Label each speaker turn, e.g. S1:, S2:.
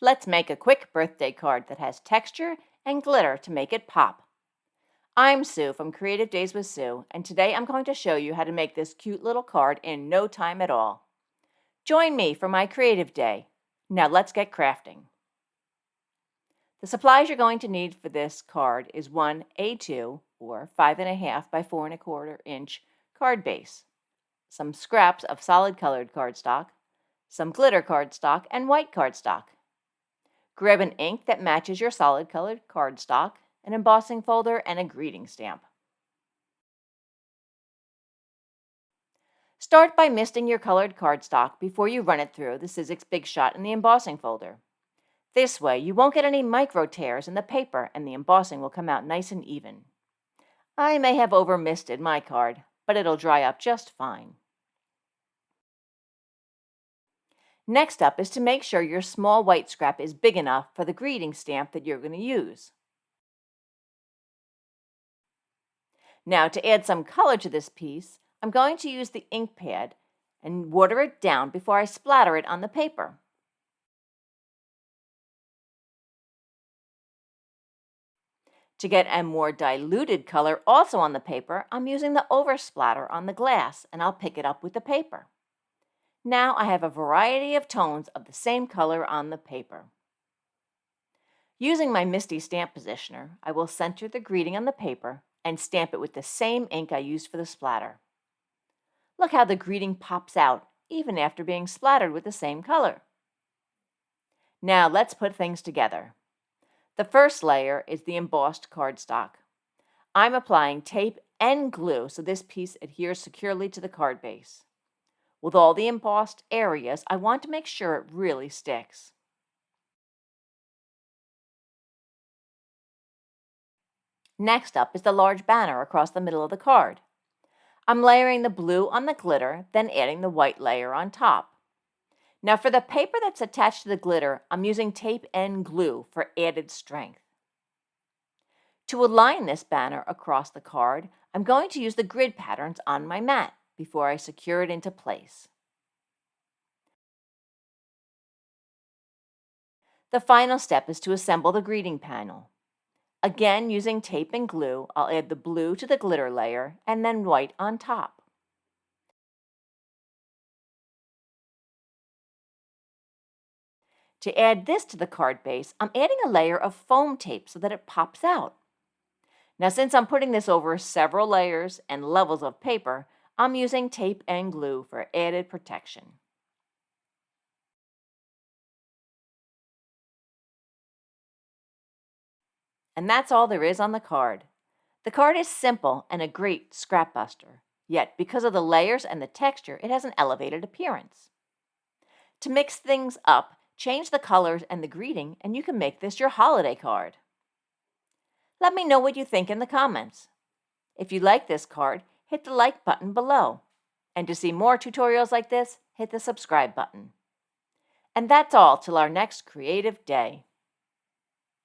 S1: Let's make a quick birthday card that has texture and glitter to make it pop. I'm Sue from Creative Days with Sue, and today I'm going to show you how to make this cute little card in no time at all. Join me for my creative day. Now let's get crafting. The supplies you're going to need for this card is one A2 or 5.5 by 4.25 inch card base, some scraps of solid colored cardstock, some glitter cardstock, and white cardstock. Grab an ink that matches your solid colored cardstock, an embossing folder, and a greeting stamp. Start by misting your colored cardstock before you run it through the Sizzix Big Shot in the embossing folder. This way, you won't get any micro tears in the paper and the embossing will come out nice and even. I may have over-misted my card, but it'll dry up just fine. Next up is to make sure your small white scrap is big enough for the greeting stamp that you're going to use. Now, to add some color to this piece, I'm going to use the ink pad and water it down before I splatter it on the paper. To get a more diluted color also on the paper, I'm using the oversplatter on the glass, and I'll pick it up with the paper. Now I have a variety of tones of the same color on the paper. Using my Misty Stamp Positioner, I will center the greeting on the paper and stamp it with the same ink I used for the splatter. Look how the greeting pops out, even after being splattered with the same color. Now let's put things together. The first layer is the embossed cardstock. I'm applying tape and glue so this piece adheres securely to the card base. With all the embossed areas, I want to make sure it really sticks. Next up is the large banner across the middle of the card. I'm layering the blue on the glitter, then adding the white layer on top. Now for the paper that's attached to the glitter, I'm using tape and glue for added strength. To align this banner across the card, I'm going to use the grid patterns on my mat before I secure it into place. The final step is to assemble the greeting panel. Again, using tape and glue, I'll add the blue to the glitter layer and then white on top. To add this to the card base, I'm adding a layer of foam tape so that it pops out. Now, since I'm putting this over several layers and levels of paper, I'm using tape and glue for added protection. And that's all there is on the card. The card is simple and a great scrap buster, yet because of the layers and the texture, it has an elevated appearance. To mix things up, change the colors and the greeting, and you can make this your holiday card. Let me know what you think in the comments. If you like this card, hit the like button below. And to see more tutorials like this, hit the subscribe button. And that's all till our next creative day.